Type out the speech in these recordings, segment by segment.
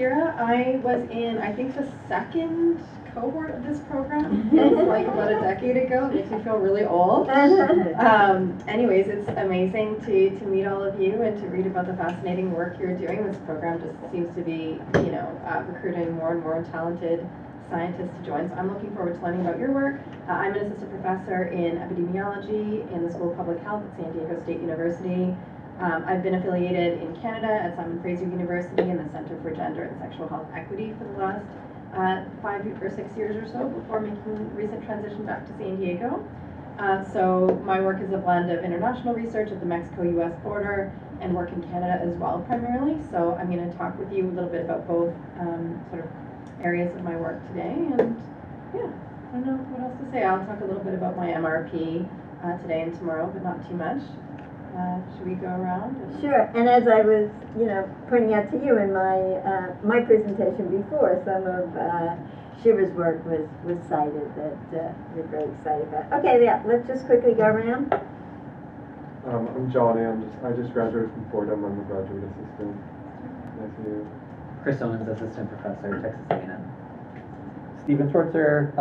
Myra. I was in, I think, the second cohort of this program. Feels like about a decade ago. It makes me feel really old. Anyways, it's amazing to meet all of you and to read about the fascinating work you're doing. This program just seems to be, recruiting more and more talented scientists to join. So I'm looking forward to learning about your work. I'm an assistant professor in epidemiology in the School of Public Health at San Diego State University. I've been affiliated in Canada at Simon Fraser University in the Center for Gender and Sexual Health Equity for the last 5 or 6 years or so before making recent transition back to San Diego. So my work is a blend of international research at the Mexico-US border and work in Canada as well primarily. So I'm going to talk with you a little bit about both sort of areas of my work today. And yeah, I don't know what else to say. I'll talk a little bit about my MRP today and tomorrow, but not too much. Should we go around? Sure. And as I was, pointing out to you in my presentation before, some of Shiva's work was cited that we're very excited about. Okay, yeah. Let's just quickly go around. I'm Johnny. I just graduated from Fordham. I'm a graduate assistant. Nice to meet you. Chris Owens, assistant professor, Texas A&M. Stephen Schwartzer,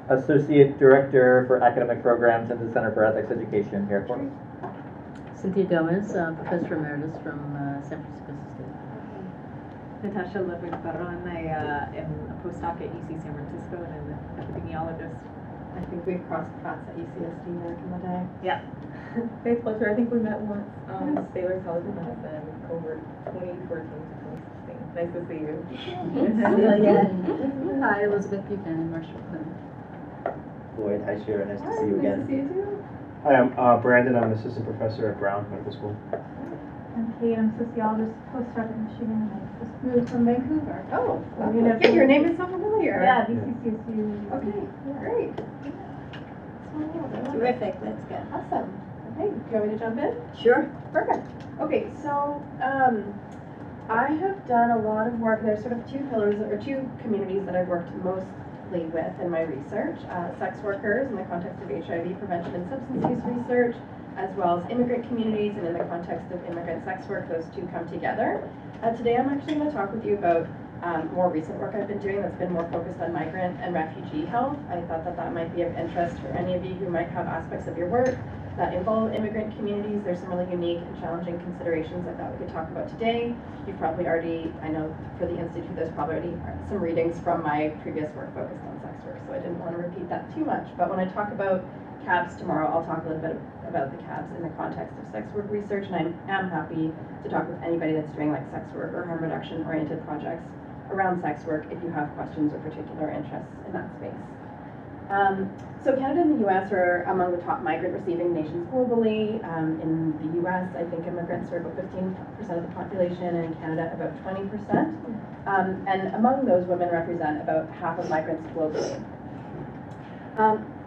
associate director for academic programs at the Center for Ethics Education here at Fordham. Cynthia Gomez, Professor Emeritus from San Francisco State. Natasha Ludwig-Barron, I am a postdoc at UC San Francisco and an epidemiologist. I think we've crossed paths at UCSD back in the day. Yeah. Faith Fletcher, I think we met once. Baylor College of Medicine, cohort 2014 to 2016. Nice to see you. Hi, Elizabeth Buchanan, Marshall Clinton. Lloyd, hi Shira, nice to see you again. Nice to see you too. Hi, I'm Brandon. I'm an assistant professor at Brown Medical School. I'm Kate. I'm a sociologist, postdoc in Michigan, and I just moved from Vancouver. Oh, yeah, your name is so familiar. Yeah, VCCSU. Okay, great. Terrific. That's good. Awesome. Okay, do you want me to jump in? Sure. Perfect. Okay, so I have done a lot of work. There's sort of two pillars or two communities that I've worked mostly with in my research. Sex workers in the context of HIV prevention and substance use research, as well as immigrant communities, and in the context of immigrant sex work, those two come together. Today I'm actually going to talk with you about more recent work I've been doing that's been more focused on migrant and refugee health. I thought that might be of interest for any of you who might have aspects of your work that involve immigrant communities. There's some really unique and challenging considerations I thought we could talk about today. You've probably already, I know for the Institute, there's probably already some readings from my previous work focused on sex work, so I didn't want to repeat that too much. But when I talk about CABs tomorrow, I'll talk a little bit about the CABs in the context of sex work research, and I am happy to talk with anybody that's doing like sex work or harm reduction oriented projects around sex work if you have questions or particular interests in that space. So Canada and the US are among the top migrant receiving nations globally. In the US, I think immigrants are about 15% of the population, and in Canada about 20%. And among those, women represent about half of migrants globally.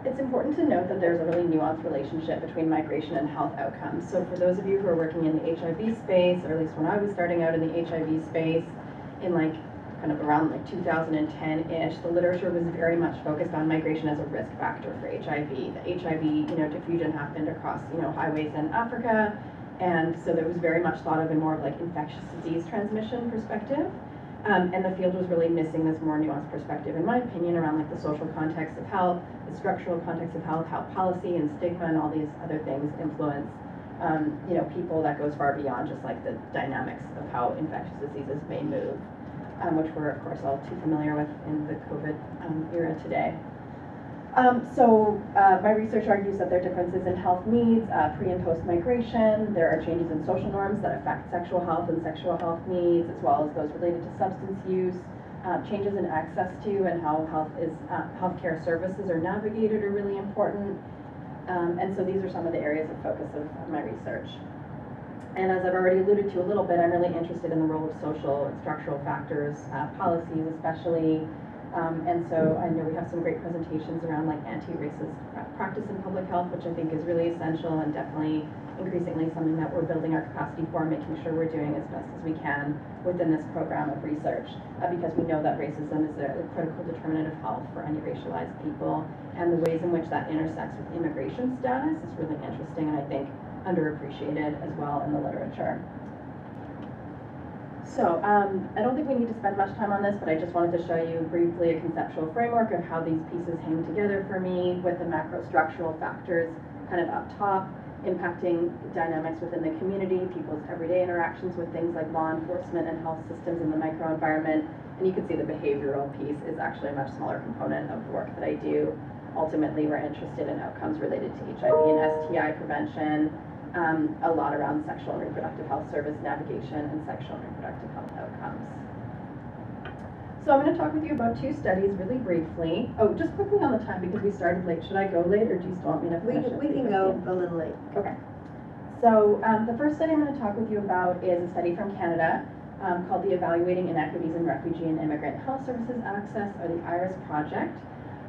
It's important to note that there's a really nuanced relationship between migration and health outcomes. So for those of you who are working in the HIV space, or at least when I was starting out in the HIV space, in kind of around 2010-ish, the literature was very much focused on migration as a risk factor for HIV. The HIV, diffusion happened across, highways in Africa, and so that was very much thought of in more of infectious disease transmission perspective. And the field was really missing this more nuanced perspective, in my opinion, around the social context of health, the structural context of health, how policy and stigma and all these other things influence, people that goes far beyond just the dynamics of how infectious diseases may move. Which we're, of course, all too familiar with in the COVID era today. My research argues that there are differences in health needs pre and post migration. There are changes in social norms that affect sexual health and sexual health needs, as well as those related to substance use. Changes in access to and how healthcare services are navigated are really important. And so these are some of the areas of focus of my research. And as I've already alluded to a little bit, I'm really interested in the role of social and structural factors, policies especially. And so I know we have some great presentations around anti-racist practice in public health, which I think is really essential and definitely increasingly something that we're building our capacity for, making sure we're doing as best as we can within this program of research, because we know that racism is a critical determinant of health for any racialized people, and the ways in which that intersects with immigration status is really interesting and I think underappreciated as well in the literature. So, I don't think we need to spend much time on this, but I just wanted to show you briefly a conceptual framework of how these pieces hang together for me, with the macro structural factors kind of up top, impacting dynamics within the community, people's everyday interactions with things like law enforcement and health systems in the microenvironment. And you can see the behavioral piece is actually a much smaller component of the work that I do. Ultimately, we're interested in outcomes related to HIV and STI prevention, a lot around sexual and reproductive health service navigation and sexual and reproductive health outcomes. So I'm going to talk with you about two studies really briefly. Oh, just quickly on the time because we started late. Should I go late or do you still want me to finish it? We can go a little late. Okay. So the first study I'm going to talk with you about is a study from Canada called the Evaluating Inequities in Refugee and Immigrant Health Services Access, or the IRS Project.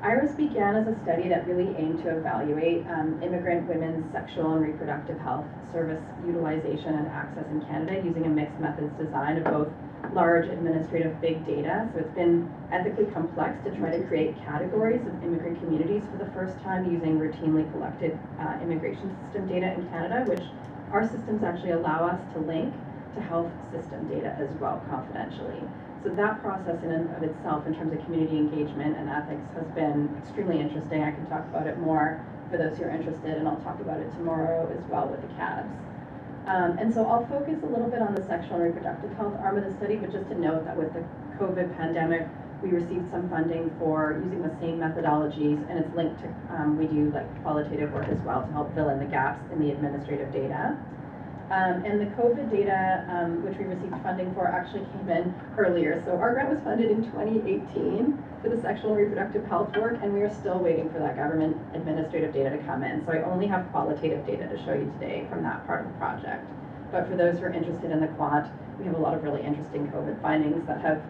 IRS began as a study that really aimed to evaluate immigrant women's sexual and reproductive health service utilization and access in Canada using a mixed methods design of both large administrative big data. So it's been ethically complex to try to create categories of immigrant communities for the first time using routinely collected immigration system data in Canada, which our systems actually allow us to link to health system data as well confidentially. So that process in and of itself, in terms of community engagement and ethics, has been extremely interesting. I can talk about it more for those who are interested, and I'll talk about it tomorrow as well with the CABs. And so I'll focus a little bit on the sexual and reproductive health arm of the study, but just to note that with the COVID pandemic, we received some funding for using the same methodologies, and it's linked to, we do like qualitative work as well to help fill in the gaps in the administrative data. And the COVID data, which we received funding for, actually came in earlier. So our grant was funded in 2018 for the sexual and reproductive health work, and we are still waiting for that government administrative data to come in. So I only have qualitative data to show you today from that part of the project. But for those who are interested in the quant, we have a lot of really interesting COVID findings that have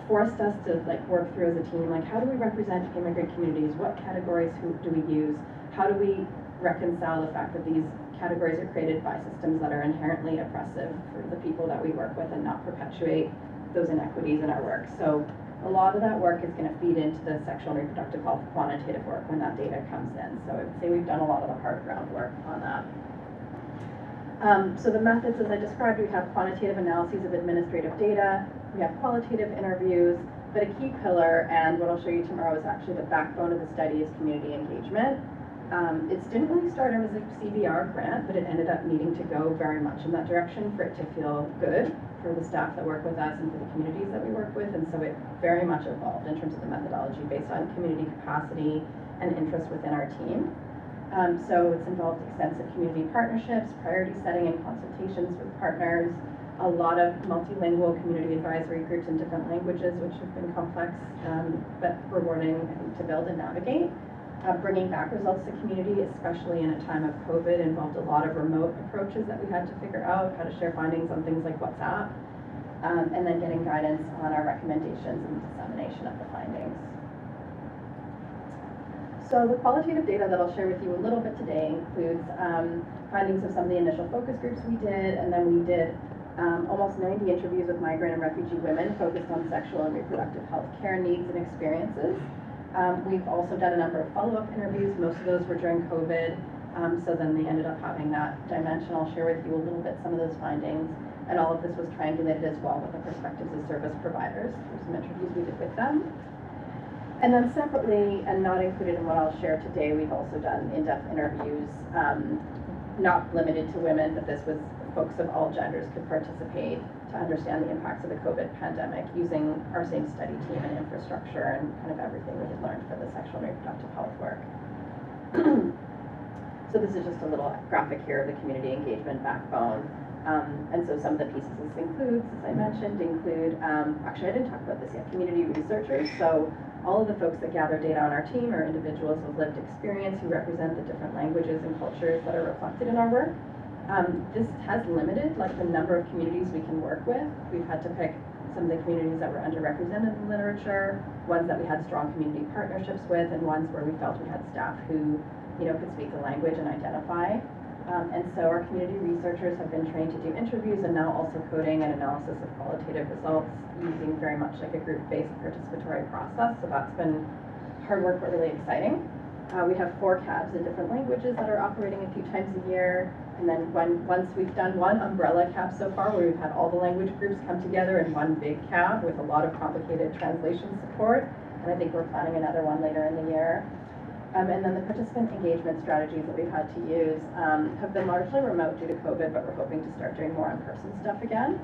forced us to work through as a team, how do we represent immigrant communities? What categories do we use? How do we reconcile the fact that these categories are created by systems that are inherently oppressive for the people that we work with and not perpetuate those inequities in our work? So a lot of that work is going to feed into the sexual and reproductive health quantitative work when that data comes in. So I would say we've done a lot of the hard groundwork on that. So the methods, as I described, we have quantitative analyses of administrative data, we have qualitative interviews, but a key pillar, and what I'll show you tomorrow, is actually the backbone of the study, is community engagement. It didn't really start as a CBR grant, but it ended up needing to go very much in that direction for it to feel good for the staff that work with us and for the communities that we work with, and so it very much evolved in terms of the methodology based on community capacity and interest within our team. So it's involved extensive community partnerships, priority setting and consultations with partners, a lot of multilingual community advisory groups in different languages, which have been complex but rewarding to build and navigate. Bringing back results to community, especially in a time of COVID, involved a lot of remote approaches that we had to figure out, how to share findings on things like WhatsApp, and then getting guidance on our recommendations and dissemination of the findings. So the qualitative data that I'll share with you a little bit today includes findings of some of the initial focus groups we did, and then we did almost 90 interviews with migrant and refugee women focused on sexual and reproductive health care needs and experiences. We've also done a number of follow-up interviews. Most of those were during COVID, so then they ended up having that dimension. I'll share with you a little bit some of those findings, and all of this was triangulated as well with the perspectives of service providers through some interviews we did with them. And then separately, and not included in what I'll share today, we've also done in-depth interviews, not limited to women, but this was folks of all genders could participate to understand the impacts of the COVID pandemic using our same study team and infrastructure and kind of everything we had learned for the sexual and reproductive health work. So this is just a little graphic here of the community engagement backbone. And so some of the pieces this includes, as I mentioned, include, actually I didn't talk about this yet, community researchers. So all of the folks that gather data on our team are individuals with lived experience who represent the different languages and cultures that are reflected in our work. This has limited the number of communities we can work with. We've had to pick some of the communities that were underrepresented in literature, ones that we had strong community partnerships with, and ones where we felt we had staff who could speak the language and identify. And so our community researchers have been trained to do interviews and now also coding and analysis of qualitative results using very much like a group-based participatory process. So that's been hard work but really exciting. We have 4 cabs in different languages that are operating a few times a year. And then once we've done one umbrella cab so far, where we've had all the language groups come together in one big cab with a lot of complicated translation support. And I think we're planning another one later in the year. And then the participant engagement strategies that we've had to use have been largely remote due to COVID, but we're hoping to start doing more in-person stuff again.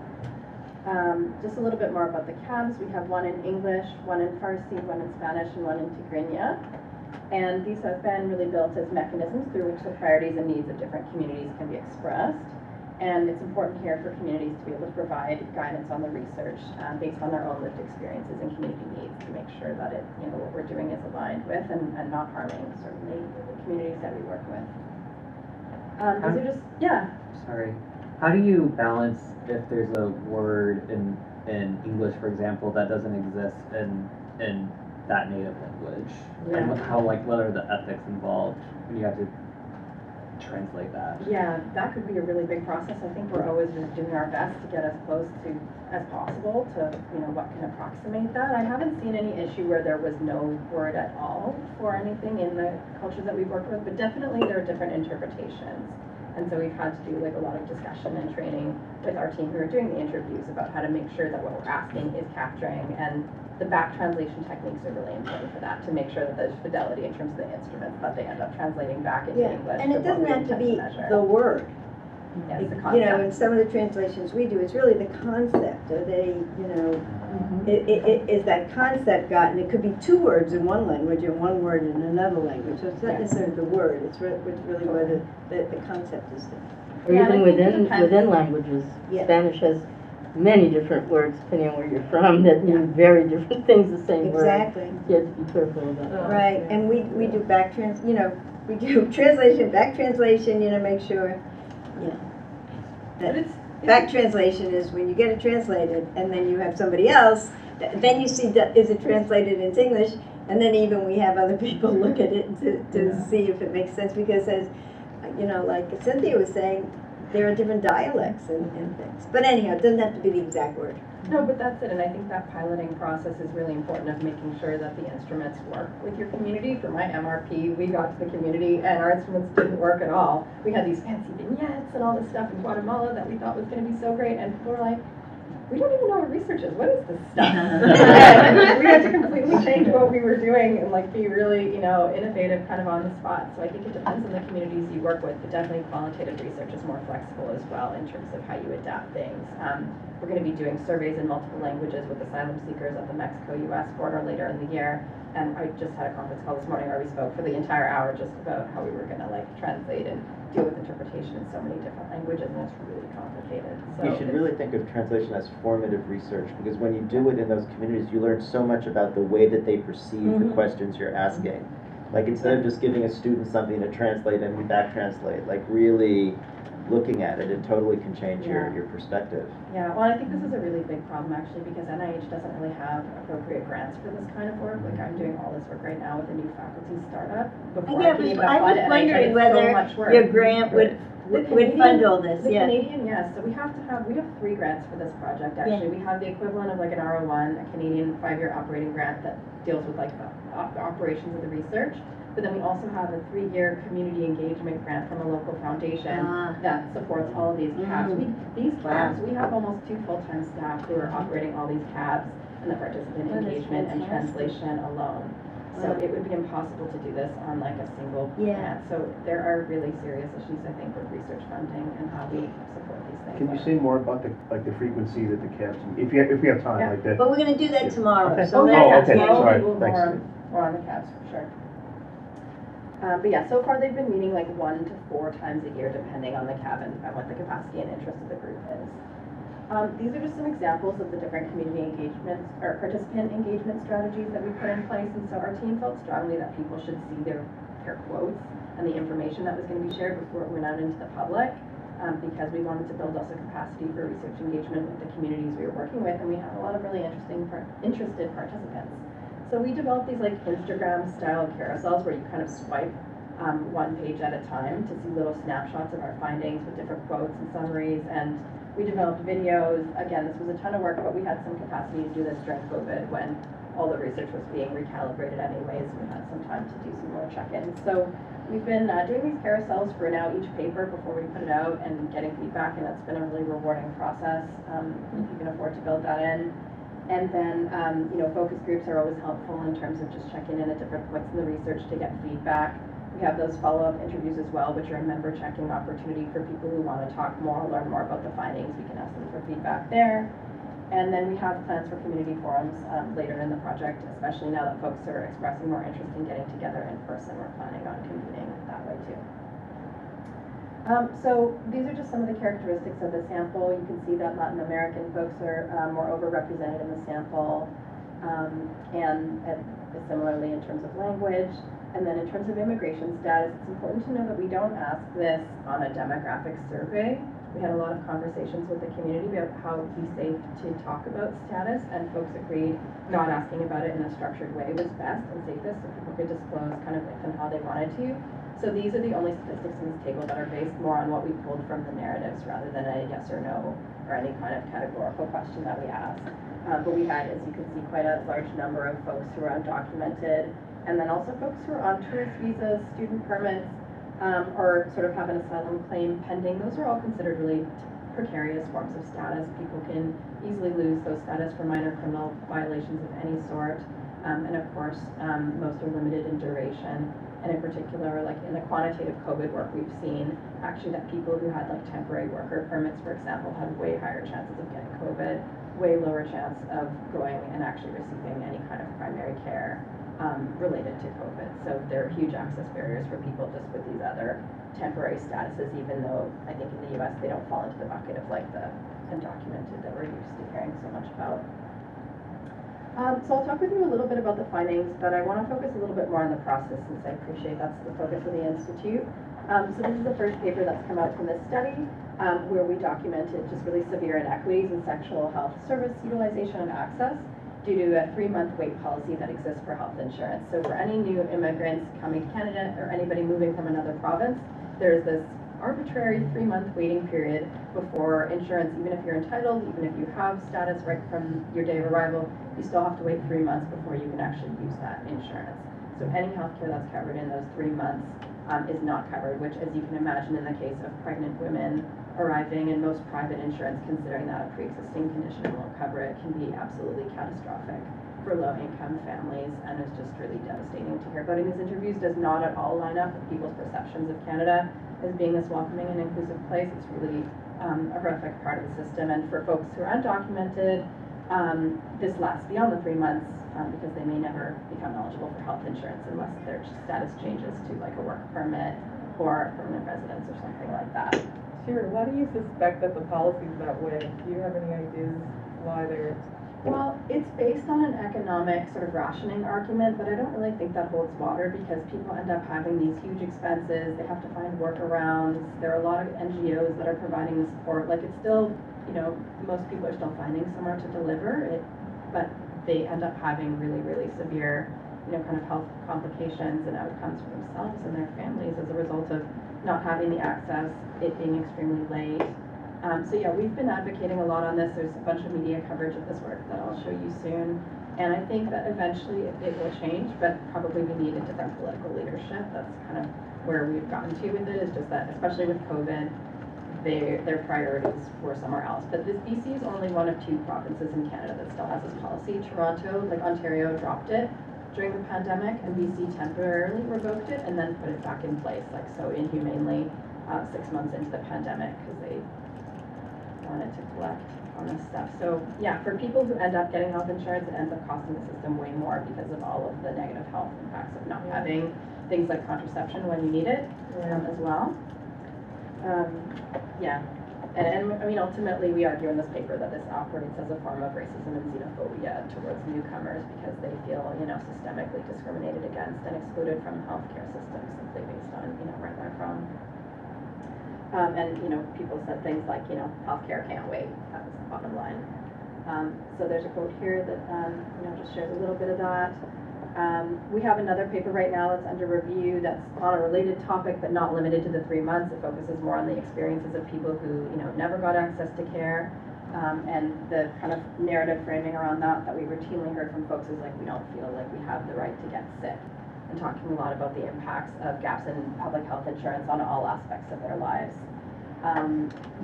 Just a little bit more about the cabs. We have one in English, one in Farsi, one in Spanish, and one in Tigrinya. And these have been really built as mechanisms through which the priorities and needs of different communities can be expressed. And it's important here for communities to be able to provide guidance on the research based on their own lived experiences and community needs to make sure that what we're doing is aligned with and not harming certainly the communities that we work with. These are just, yeah. Sorry. How do you balance if there's a word in English, for example, that doesn't exist in that native language? Yeah. And what are the ethics involved when you have to translate that? Yeah, that could be a really big process. I think we're always just doing our best to get as close to as possible to what can approximate that. I haven't seen any issue where there was no word at all for anything in the cultures that we've worked with, but definitely there are different interpretations. And so we've had to do a lot of discussion and training with our team who are doing the interviews about how to make sure that what we're asking is capturing, and the back translation techniques are really important for that, to make sure that there's fidelity in terms of the instruments that they end up translating back into English. And it doesn't have to be the word. Yeah, it's the concept. In some of the translations we do, it's really the concept. Are they, is that concept gotten? It could be 2 words in one language and 1 word in another language. So it's not necessarily the word. It's really where the concept is there. Or even within languages, Yeah. Spanish has many different words depending on where you're from that mean very different things, the same word. Exactly. You have to be careful about that. Right, and we do we do translation, back translation, make sure, But it's back translation is when you get it translated and then you have somebody else, then you see, is it translated into English? And then even we have other people look at it to see if it makes sense, because as, like Cynthia was saying, there are different dialects and things. But anyhow, it doesn't have to be the exact word. No, but that's it, and I think that piloting process is really important, of making sure that the instruments work with your community. For my MRP, we got to the community and our instruments didn't work at all. We had these fancy vignettes and all this stuff in Guatemala that we thought was going to be so great, and people were like, we don't even know what research is. What is this stuff? We had to completely change what we were doing and be really, innovative kind of on the spot. So I think it depends on the communities you work with, but definitely qualitative research is more flexible as well in terms of how you adapt things. We're going to be doing surveys in multiple languages with asylum seekers at the Mexico-US border later in the year. And I just had a conference call this morning where we spoke for the entire hour just about how we were going to translate and deal with interpretation in so many different languages, and it's really complicated. So you should really think of translation as formative research, because when you do it in those communities, you learn so much about the way that they perceive the questions you're asking. Instead of just giving a student something to translate and we back translate, really looking at it, it totally can change your perspective. Yeah, well, I think this is a really big problem actually, because NIH doesn't really have appropriate grants for this kind of work. I'm doing all this work right now with a new faculty startup. I was wondering whether your grant would fund all this. The Canadian, yes. So we have 3 grants for this project actually. We have the equivalent of an R01, a Canadian 5-year operating grant that deals with the operations of the research. But then we also have a 3-year community engagement grant from a local foundation that supports all of these cabs. These cabs, we have almost 2 full-time staff who are operating all these cabs and the participant engagement and translation alone. So it would be impossible to do this on a single grant. So there are really serious issues, I think, with research funding and how we support these things. Can you say more about the frequency that the cabs, if we have time, Yeah. But we're going to do that tomorrow. Okay. So okay, Tomorrow sorry, we'll thanks. more on the cabs for sure. But yeah, so far they've been meeting 1 to 4 times a year, depending on the cab and what the capacity and interest of the group is. These are just some examples of the different community engagements or participant engagement strategies that we put in place. And so our team felt strongly that people should see their quotes and the information that was going to be shared before it went out into the public, because we wanted to build also capacity for research engagement with the communities we were working with, and we had a lot of really interested participants. So we developed these Instagram-style carousels where you kind of swipe 1 page at a time to see little snapshots of our findings with different quotes and summaries. And we developed videos. Again, this was a ton of work, but we had some capacity to do this during COVID when all the research was being recalibrated anyways. We had some time to do some more check-ins. So we've been doing these carousels for now each paper before we put it out and getting feedback, and that's been a really rewarding process if you can afford to build that in. And then, focus groups are always helpful in terms of just checking in at different points in the research to get feedback. We have those follow-up interviews as well, which are a member checking opportunity for people who want to talk more, learn more about the findings. We can ask them for feedback there. And then we have plans for community forums later in the project, especially now that folks are expressing more interest in getting together in person. We're planning on convening that way too. So these are just some of the characteristics of the sample. You can see that Latin American folks are more overrepresented in the sample, and similarly in terms of language. And then in terms of immigration status, it's important to know that we don't ask this on a demographic survey. We had a lot of conversations with the community about how it would be safe to talk about status, and folks agreed not asking about it in a structured way was best and safest, so people could disclose kind of if and how they wanted to. So these are the only statistics in this table that are based more on what we pulled from the narratives rather than a yes or no or any kind of categorical question that we asked. But we had, as you can see, quite a large number of folks who are undocumented, and then also folks who are on tourist visas, student permits, or sort of have an asylum claim pending. Those are all considered really precarious forms of status. People can easily lose those status for minor criminal violations of any sort. And of course, most are limited in duration. And in particular, like in the quantitative COVID work, we've seen actually that people who had like temporary worker permits, for example, had way higher chances of getting COVID, way lower chance of going and actually receiving any kind of primary care related to COVID. So there are huge access barriers for people just with these other temporary statuses, even though I think in the US they don't fall into the bucket of like the undocumented that we're used to hearing so much about. So I'll talk with you a little bit about the findings, but I want to focus a little bit more on the process since I appreciate that's the focus of the Institute. So this is the first paper that's come out from this study where we documented just really severe inequities in sexual health service utilization and access due to a 3-month wait policy that exists for health insurance. So for any new immigrants coming to Canada or anybody moving from another province, there's this arbitrary 3-month waiting period before insurance, even if you're entitled, even if you have status right from your day of arrival, you still have to wait 3 months before you can actually use that insurance. So any healthcare that's covered in those 3 months is not covered, which, as you can imagine, in the case of pregnant women arriving, and most private insurance considering that a pre-existing condition and won't cover it, can be absolutely catastrophic for low-income families, and it's just really devastating to hear about in these interviews. Does not at all line up with people's perceptions of Canada as being this welcoming and inclusive place. It's really a horrific part of the system, and for folks who are undocumented, this lasts beyond the 3 months because they may never become eligible for health insurance unless their status changes to like a work permit or permanent residence or something like that. Sure, why do you suspect that the policy's that way? Do you have any ideas why they're... Well, it's based on an economic sort of rationing argument, but I don't really think that holds water because people end up having these huge expenses. They have to find workarounds. There are a lot of NGOs that are providing the support. Like it's still, most people are still finding somewhere to deliver it, but they end up having really, really severe, kind of health complications and outcomes for themselves and their families as a result of not having the access, it being extremely late. So yeah, we've been advocating a lot on this. There's a bunch of media coverage of this work that I'll show you soon. And I think that eventually it will change, but probably we need a different political leadership. That's kind of where we've gotten to with it, is just that, especially with COVID, their priorities were somewhere else. But this BC is only one of 2 provinces in Canada that still has this policy. Toronto, like Ontario, dropped it during the pandemic, and BC temporarily revoked it and then put it back in place, like so inhumanely, 6 months into the pandemic because they wanted to collect on this stuff. So yeah, for people who end up getting health insurance, it ends up costing the system way more because of all of the negative health impacts of not having things like contraception when you need it as well. Yeah, and I mean, ultimately we argue in this paper that this operates as a form of racism and xenophobia towards newcomers because they feel, systemically discriminated against and excluded from healthcare systems simply based on, where they're from. And people said things like, healthcare can't wait. That was the bottom line. So there's a quote here that just shares a little bit of that. We have another paper right now that's under review that's on a related topic, but not limited to the 3 months. It focuses more on the experiences of people who, never got access to care. And the kind of narrative framing around that we routinely heard from folks is like, we don't feel like we have the right to get sick. And talking a lot about the impacts of gaps in public health insurance on all aspects of their lives.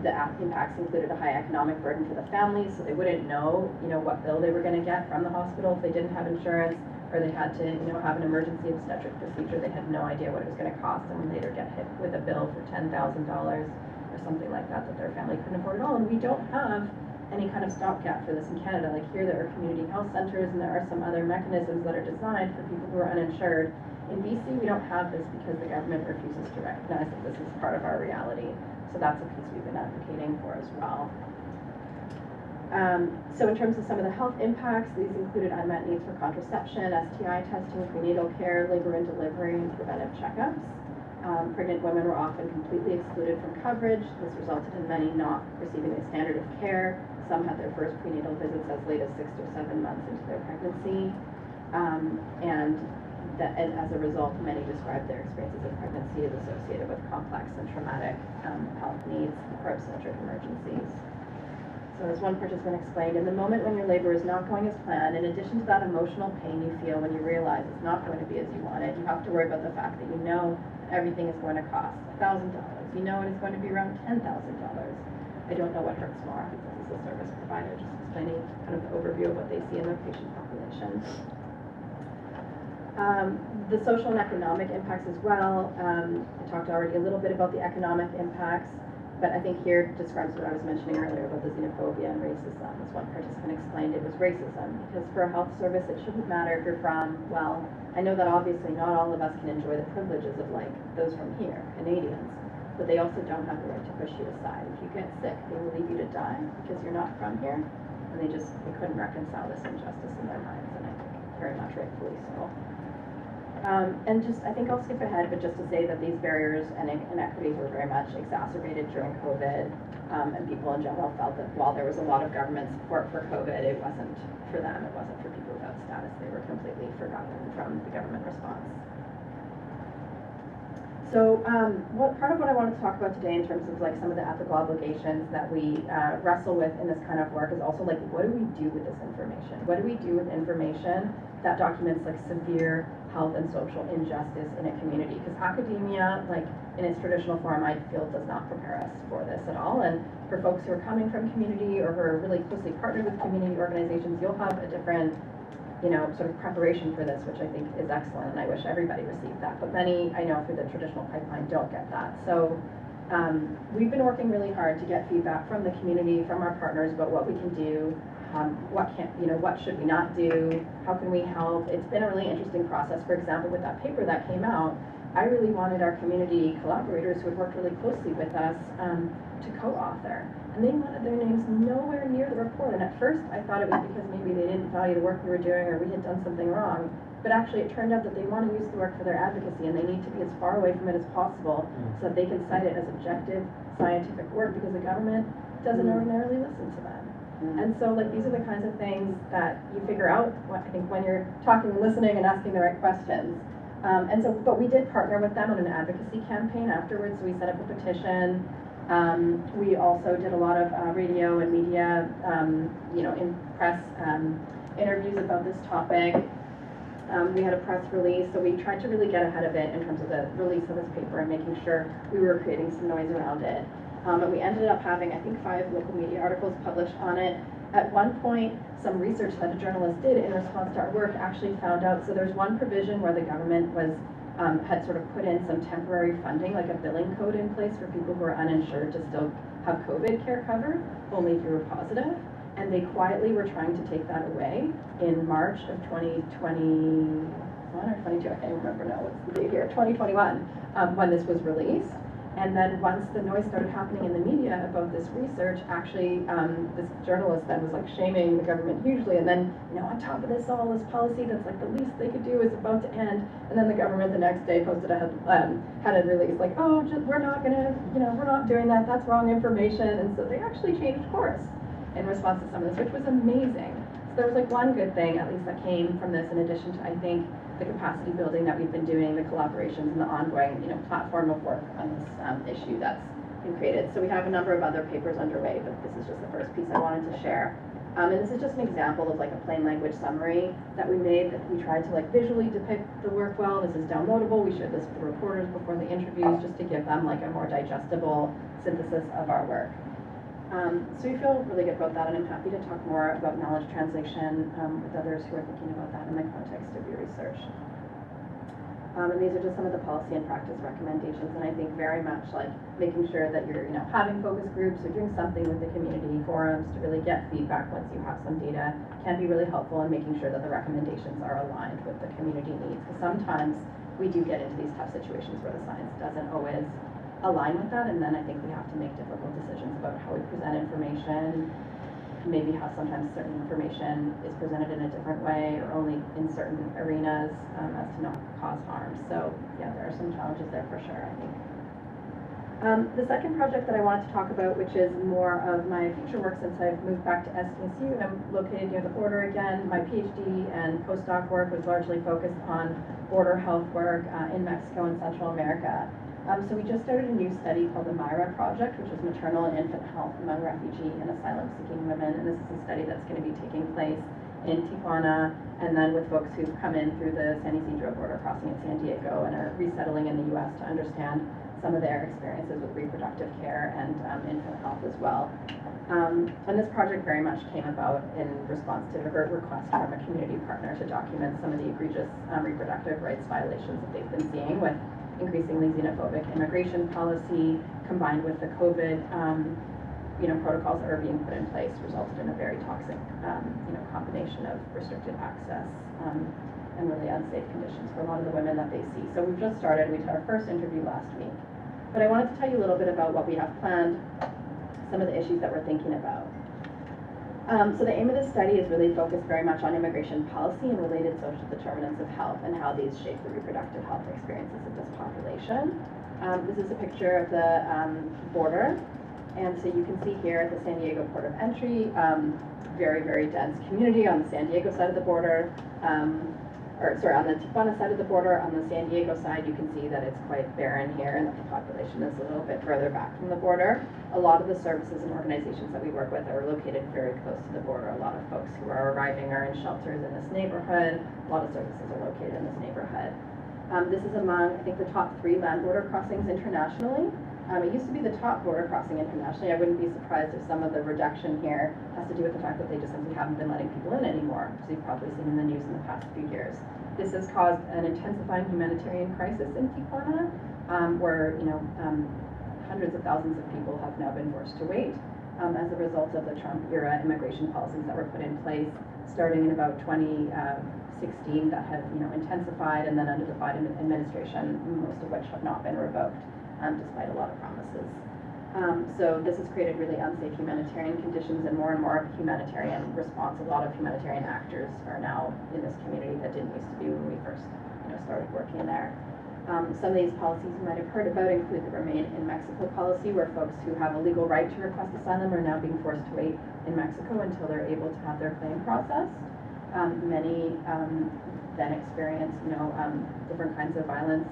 The impacts included a high economic burden for the families, so they wouldn't know, what bill they were going to get from the hospital if they didn't have insurance, or they had to, have an emergency obstetric procedure. They had no idea what it was going to cost, and would later get hit with a bill for $10,000 or something like that their family couldn't afford at all. And we don't have any kind of stopgap for this in Canada. Like here, there are community health centers, and there are some other mechanisms that are designed for people who are uninsured. In BC, we don't have this because the government refuses to recognize that this is part of our reality. So that's a piece we've been advocating for as well. So in terms of some of the health impacts, these included unmet needs for contraception, STI testing, prenatal care, labor and delivery, and preventive checkups. Pregnant women were often completely excluded from coverage. This resulted in many not receiving the standard of care. Some had their first prenatal visits as late as 6 or 7 months into their pregnancy. And as a result, many described their experiences of pregnancy as associated with complex and traumatic health needs or obstetric emergencies. So as one participant explained, in the moment when your labor is not going as planned, in addition to that emotional pain you feel when you realize it's not going to be as you wanted, you have to worry about the fact that you know everything is going to cost $1,000. You know it's going to be around $10,000. I don't know what hurts more. This is a service provider just explaining kind of the overview of what they see in their patient population. The social and economic impacts as well. I talked already a little bit about the economic impacts, but I think here describes what I was mentioning earlier about the xenophobia and racism. As one participant explained, it was racism, because for a health service, it shouldn't matter if you're from, well, I know that obviously not all of us can enjoy the privileges of like those from here, Canadians, but they also don't have the right to push you aside. If you get sick, they will leave you to die because you're not from here, and they couldn't reconcile this injustice in their minds, and I think very much rightfully so. And I think I'll skip ahead, but just to say that these barriers and inequities were very much exacerbated during COVID, and people in general felt that while there was a lot of government support for COVID, it wasn't for them, it wasn't for people without status. They were completely forgotten from the government response. So part of what I wanted to talk about today in terms of like some of the ethical obligations that we wrestle with in this kind of work is also like, what do we do with this information? What do we do with information that documents like severe health and social injustice in a community? Because academia, like in its traditional form, I feel does not prepare us for this at all. And for folks who are coming from community or who are really closely partnered with community organizations, you'll have a different sort of preparation for this, which I think is excellent, and I wish everybody received that. But many, I know, through the traditional pipeline don't get that. So we've been working really hard to get feedback from the community, from our partners about what we can do, what should we not do, how can we help. It's been a really interesting process. For example, with that paper that came out, I really wanted our community collaborators who had worked really closely with us to co-author. And they wanted their names nowhere near the report. And at first I thought it was because maybe they didn't value the work we were doing or we had done something wrong. But actually it turned out that they want to use the work for their advocacy, and they need to be as far away from it as possible so that they can cite it as objective scientific work, because the government doesn't ordinarily listen to them. And so like these are the kinds of things that you figure out, I think, when you're talking and listening and asking the right questions. But we did partner with them on an advocacy campaign afterwards. So we set up a petition. We also did a lot of radio and media, in press interviews about this topic. We had a press release, so we tried to really get ahead of it in terms of the release of this paper and making sure we were creating some noise around it. And we ended up having, I think, 5 local media articles published on it. At one point, some research that a journalist did in response to our work actually found out, so there's one provision where the government had sort of put in some temporary funding, like a billing code in place for people who are uninsured to still have COVID care cover, only if you were positive. And they quietly were trying to take that away in March of 2021 or 22, I can't remember now what's the date here, 2021, when this was released. And then once the noise started happening in the media about this research, actually this journalist then was like shaming the government hugely. And then, on top of this, all this policy that's like the least they could do is about to end. And then the government the next day posted had a release like, oh, we're not gonna, we're not doing that. That's wrong information. And so they actually changed course in response to some of this, which was amazing. So there was like one good thing, at least, that came from this, in addition to, I think, the capacity building that we've been doing, the collaborations, and the ongoing, platform of work on this issue that's been created. So we have a number of other papers underway, but this is just the first piece I wanted to share. And this is just an example of like a plain language summary that we made, that we tried to like visually depict the work well. This is downloadable. We shared this with the reporters before the interviews just to give them like a more digestible synthesis of our work. So we feel really good about that, and I'm happy to talk more about knowledge translation with others who are thinking about that in the context of your research. And these are just some of the policy and practice recommendations, and I think very much like making sure that you're, having focus groups or doing something with the community forums to really get feedback once you have some data can be really helpful in making sure that the recommendations are aligned with the community needs. Because sometimes we do get into these tough situations where the science doesn't always align with that, and then I think we have to make difficult decisions about how we present information, maybe how sometimes certain information is presented in a different way or only in certain arenas as to not cause harm. So yeah, there are some challenges there for sure, I think. The second project that I wanted to talk about, which is more of my future work since I've moved back to SDSU, I'm located near the border again. My PhD and postdoc work was largely focused on border health work in Mexico and Central America. So we just started a new study called the Myra Project, which is maternal and infant health among refugee and asylum-seeking women. And this is a study that's going to be taking place in Tijuana, and then with folks who've come in through the San Isidro border crossing at San Diego and are resettling in the U.S. to understand some of their experiences with reproductive care and infant health as well. And this project very much came about in response to a request from a community partner to document some of the egregious reproductive rights violations that they've been seeing with increasingly xenophobic immigration policy, combined with the COVID, protocols that are being put in place, resulted in a very toxic, combination of restricted access and really unsafe conditions for a lot of the women that they see. So we've just started. We did our first interview last week, but I wanted to tell you a little bit about what we have planned, some of the issues that we're thinking about. So the aim of this study is really focused very much on immigration policy and related social determinants of health and how these shape the reproductive health experiences of this population. This is a picture of the border, and so you can see here at the San Diego port of entry, very, very dense community on the San Diego side of the border, on the Tijuana side of the border. On the San Diego side, you can see that it's quite barren here and that the population is a little bit further back from the border. A lot of the services and organizations that we work with are located very close to the border. A lot of folks who are arriving are in shelters in this neighborhood. A lot of services are located in this neighborhood. This is among, I think, the top 3 land border crossings internationally. It used to be the top border crossing internationally. I wouldn't be surprised if some of the reduction here has to do with the fact that they just simply haven't been letting people in anymore. So you've probably seen in the news in the past few years. This has caused an intensifying humanitarian crisis in Tijuana, where hundreds of thousands of people have now been forced to wait as a result of the Trump-era immigration policies that were put in place starting in about 2016 that have intensified, and then under the Biden administration, most of which have not been revoked, despite a lot of promises. So this has created really unsafe humanitarian conditions and more of a humanitarian response. A lot of humanitarian actors are now in this community that didn't used to be when we first started working there. Some of these policies you might have heard about include the Remain in Mexico policy, where folks who have a legal right to request asylum are now being forced to wait in Mexico until they're able to have their claim processed. Many then experience different kinds of violence,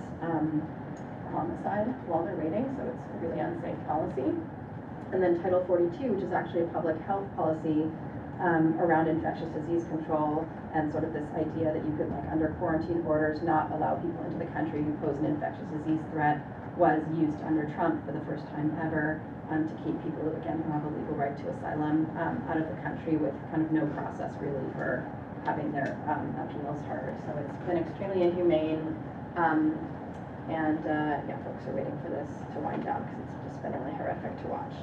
homicide while they're waiting, so it's a really unsafe policy. And then Title 42, which is actually a public health policy around infectious disease control, and sort of this idea that you could, under quarantine orders, not allow people into the country who pose an infectious disease threat, was used under Trump for the first time ever to keep people, again, who have a legal right to asylum out of the country with kind of no process really for having their appeals heard. So it's been extremely inhumane. Folks are waiting for this to wind down because it's just been really horrific to watch.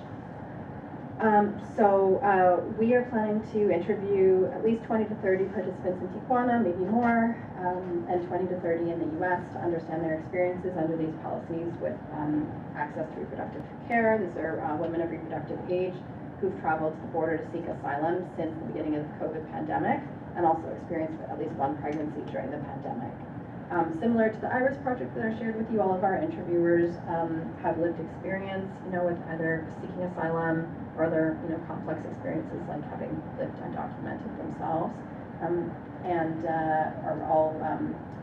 We are planning to interview at least 20 to 30 participants in Tijuana, maybe more, and 20 to 30 in the U.S. to understand their experiences under these policies with access to reproductive care. These are women of reproductive age who've traveled to the border to seek asylum since the beginning of the COVID pandemic, and also experienced at least one pregnancy during the pandemic. Similar to the IRB Project that I shared with you, all of our interviewers have lived experience, with either seeking asylum or other, complex experiences like having lived undocumented themselves, and are all,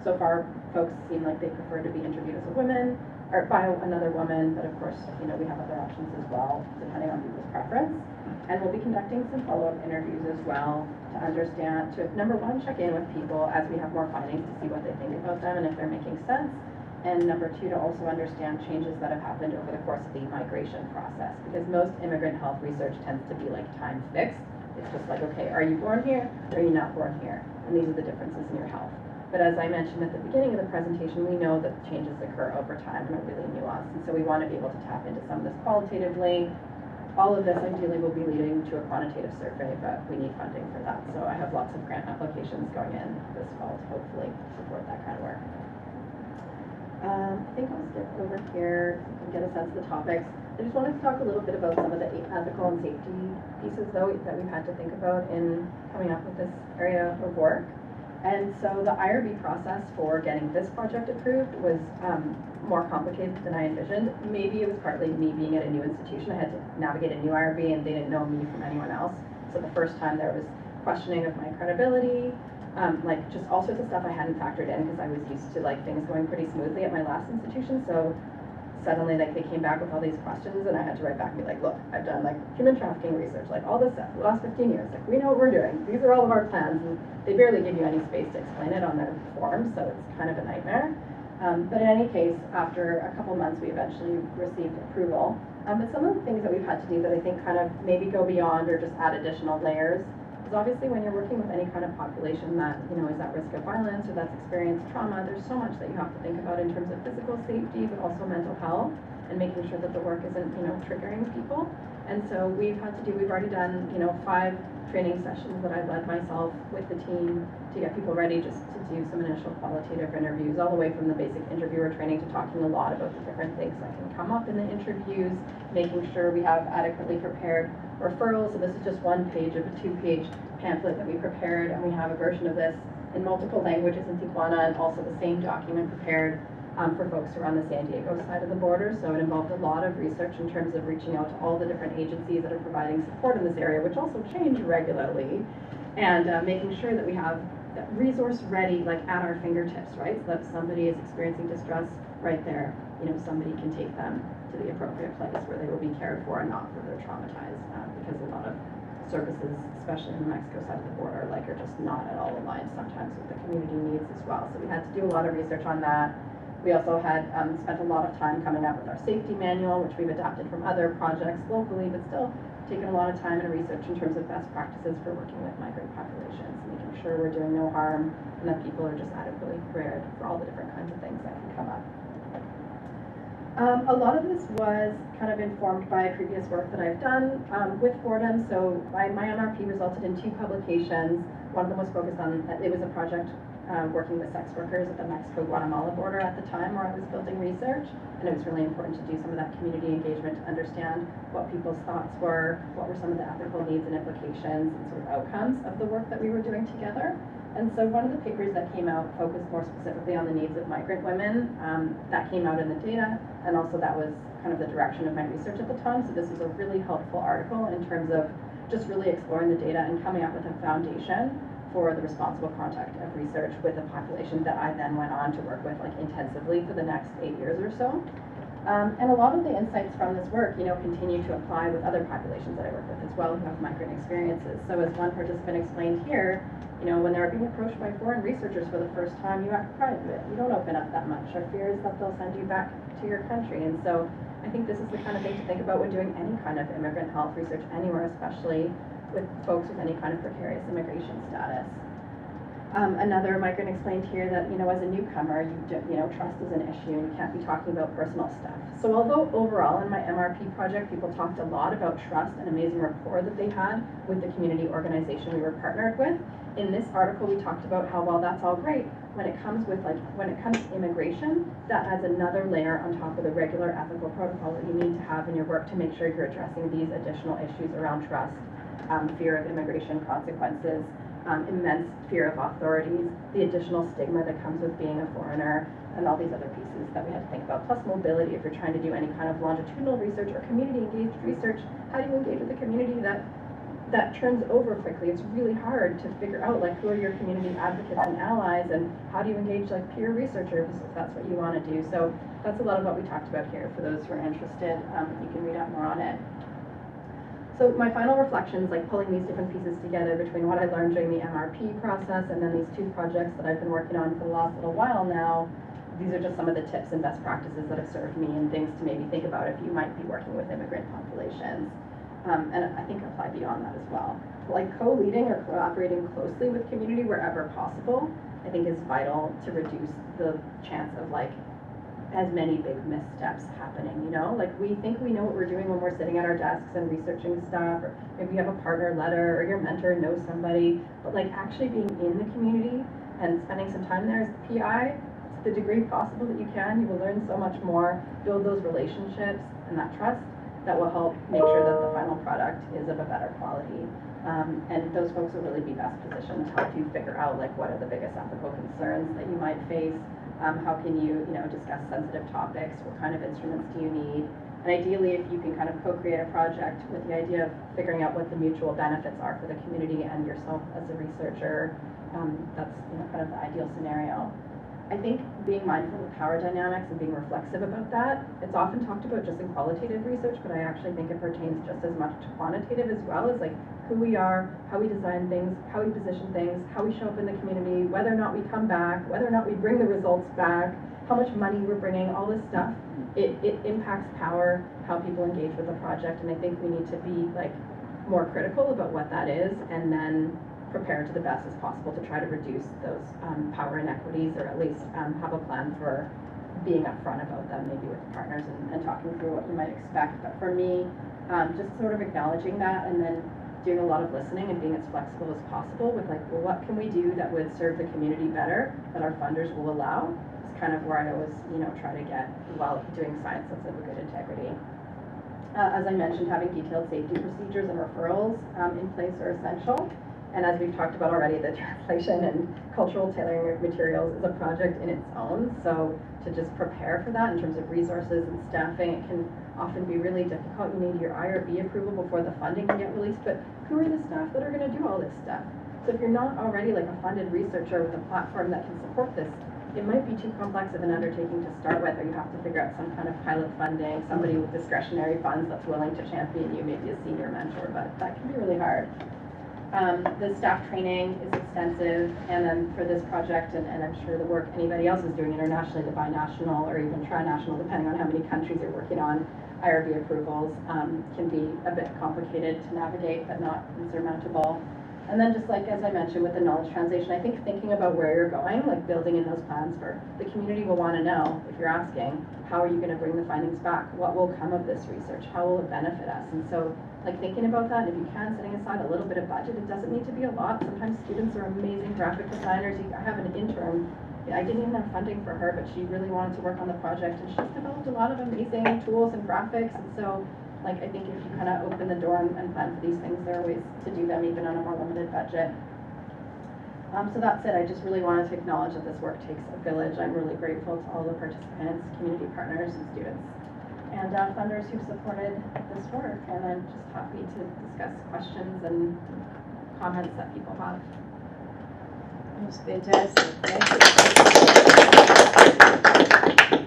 so far, folks seem like they prefer to be interviewed as a woman, or by another woman, but of course, you know, we have other options as well, depending on people's preference. And we'll be conducting some follow-up interviews as well to understand, to number one, check in with people as we have more findings to see what they think about them and if they're making sense. And number two, to also understand changes that have happened over the course of the migration process. Because most immigrant health research tends to be like time fixed. It's just like, okay, are you born here or are you not born here? And these are the differences in your health. But as I mentioned at the beginning of the presentation, we know that changes occur over time and are really nuanced. And so we want to be able to tap into some of this qualitatively. All of this ideally will be leading to a quantitative survey, but we need funding for that. So I have lots of grant applications going in this fall to hopefully support that kind of work. I think I'll skip over here and get a sense of the topics. I just wanted to talk a little bit about some of the ethical and safety pieces, though, that we've had to think about in coming up with this area of work. And so the IRB process for getting this project approved was more complicated than I envisioned. Maybe it was partly me being at a new institution. I had to navigate a new IRB and they didn't know me from anyone else. So the first time there was questioning of my credibility, like just all sorts of stuff I hadn't factored in because I was used to like things going pretty smoothly at my last institution. So suddenly like they came back with all these questions and I had to write back and be like, look, I've done like human trafficking research, like all this stuff for the last 15 years. Like we know what we're doing. These are all of our plans. And they barely give you any space to explain it on their forms, so it's kind of a nightmare. But in any case, after a couple months, we eventually received approval. But some of the things that we've had to do that I think kind of maybe go beyond or just add additional layers is obviously when you're working with any kind of population that, you know, is at risk of violence or that's experienced trauma, there's so much that you have to think about in terms of physical safety, but also mental health and making sure that the work isn't, you know, triggering people. And so we've already done, you know, 5 training sessions that I led myself with the team to get people ready just to do some initial qualitative interviews, all the way from the basic interviewer training to talking a lot about the different things that can come up in the interviews, making sure we have adequately prepared referrals. So this is just one page of a 2-page pamphlet that we prepared, and we have a version of this in multiple languages in Tijuana, and also the same document prepared for folks who are on the San Diego side of the border. So it involved a lot of research in terms of reaching out to all the different agencies that are providing support in this area, which also change regularly, and making sure that we have that resource ready, like at our fingertips, right? So that if somebody is experiencing distress right there, you know, somebody can take them to the appropriate place where they will be cared for and not further traumatized, because a lot of services, especially in the Mexico side of the border, like are just not at all aligned sometimes with the community needs as well. So we had to do a lot of research on that. We also had spent a lot of time coming up with our safety manual, which we've adapted from other projects locally, but still taken a lot of time and research in terms of best practices for working with migrant populations, making sure we're doing no harm and that people are just adequately prepared for all the different kinds of things that can come up. A lot of this was kind of informed by previous work that I've done with Fordham. So my MRP resulted in 2 publications. One of them was focused on, it was a project working with sex workers at the Mexico-Guatemala border at the time where I was building research, and it was really important to do some of that community engagement to understand what people's thoughts were, what were some of the ethical needs and implications and sort of outcomes of the work that we were doing together. And so one of the papers that came out focused more specifically on the needs of migrant women. That came out in the data, and also that was kind of the direction of my research at the time. So this was a really helpful article in terms of just really exploring the data and coming up with a foundation for the responsible conduct of research with a population that I then went on to work with like intensively for the next 8 years or so. And a lot of the insights from this work, you know, continue to apply with other populations that I work with as well who have migrant experiences. So as one participant explained here, you know, when they're being approached by foreign researchers for the first time, you act private. You don't open up that much. Our fear is that they'll send you back to your country. And so I think this is the kind of thing to think about when doing any kind of immigrant health research anywhere, especially with folks with any kind of precarious immigration status. Another migrant explained here that, you know, as a newcomer, trust is an issue and you can't be talking about personal stuff. So although overall in my MRP project, people talked a lot about trust and amazing rapport that they had with the community organization we were partnered with, in this article we talked about how while that's all great, when it comes to immigration, that adds another layer on top of the regular ethical protocol that you need to have in your work to make sure you're addressing these additional issues around trust, fear of immigration consequences, immense fear of authorities, the additional stigma that comes with being a foreigner, and all these other pieces that we had to think about. Plus mobility, if you're trying to do any kind of longitudinal research or community engaged research, how do you engage with the community that that turns over quickly. It's really hard to figure out like who are your community advocates and allies, and how do you engage like peer researchers if that's what you want to do. So that's a lot of what we talked about here. For those who are interested, you can read up more on it. So my final reflections, like pulling these different pieces together between what I learned during the MRP process and then these two projects that I've been working on for the last little while now. These are just some of the tips and best practices that have served me and things to maybe think about if you might be working with immigrant populations. And I think apply beyond that as well. Like co-leading or cooperating closely with community wherever possible, I think is vital to reduce the chance of like as many big missteps happening, you know? Like we think we know what we're doing when we're sitting at our desks and researching stuff, or maybe you have a partner letter or your mentor knows somebody, but like actually being in the community and spending some time there as the PI, to the degree possible that you can, you will learn so much more, build those relationships and that trust that will help make sure that the final product is of a better quality. And those folks will really be best positioned to help you figure out like what are the biggest ethical concerns that you might face. How can you discuss sensitive topics? What kind of instruments do you need? And ideally, if you can kind of co-create a project with the idea of figuring out what the mutual benefits are for the community and yourself as a researcher, that's kind of the ideal scenario. I think being mindful of power dynamics and being reflexive about that, it's often talked about just in qualitative research, but I actually think it pertains just as much to quantitative as well, as like who we are, how we design things, how we position things, how we show up in the community, whether or not we come back, whether or not we bring the results back, how much money we're bringing, all this stuff. It impacts power, how people engage with the project, and I think we need to be like more critical about what that is, and then prepare to the best as possible to try to reduce those power inequities, or at least have a plan for being upfront about them, maybe with partners and talking through what you might expect. But for me, just sort of acknowledging that and then doing a lot of listening and being as flexible as possible with like, well, what can we do that would serve the community better that our funders will allow, is kind of where I always try to get while doing science that's of a good integrity. As I mentioned, having detailed safety procedures and referrals in place are essential. And as we've talked about already, the translation and cultural tailoring of materials is a project in its own. So to just prepare for that in terms of resources and staffing, it can often be really difficult. You need your IRB approval before the funding can get released, but who are the staff that are going to do all this stuff? So if you're not already like a funded researcher with a platform that can support this, it might be too complex of an undertaking to start with, or you have to figure out some kind of pilot funding, somebody with discretionary funds that's willing to champion you, maybe a senior mentor, but that can be really hard. The staff training is extensive, and then for this project, and I'm sure the work anybody else is doing internationally, the binational or even trinational, depending on how many countries you're working on, IRB approvals can be a bit complicated to navigate, but not insurmountable. And then just like, as I mentioned, with the knowledge translation, I think thinking about where you're going, like building in those plans for the community will want to know, if you're asking, how are you going to bring the findings back? What will come of this research? How will it benefit us? And so, like thinking about that, and if you can, setting aside a little bit of budget, it doesn't need to be a lot. Sometimes students are amazing graphic designers. I have an intern, I didn't even have funding for her, but she really wanted to work on the project, and she's developed a lot of amazing tools and graphics. And so, like, I think if you kind of open the door and plan for these things, there are ways to do them even on a more limited budget. So that's it. I just really wanted to acknowledge that this work takes a village. I'm really grateful to all the participants, community partners, and students, and funders who've supported this work. And I'm just happy to discuss questions and comments that people have. It was fantastic. Thank you.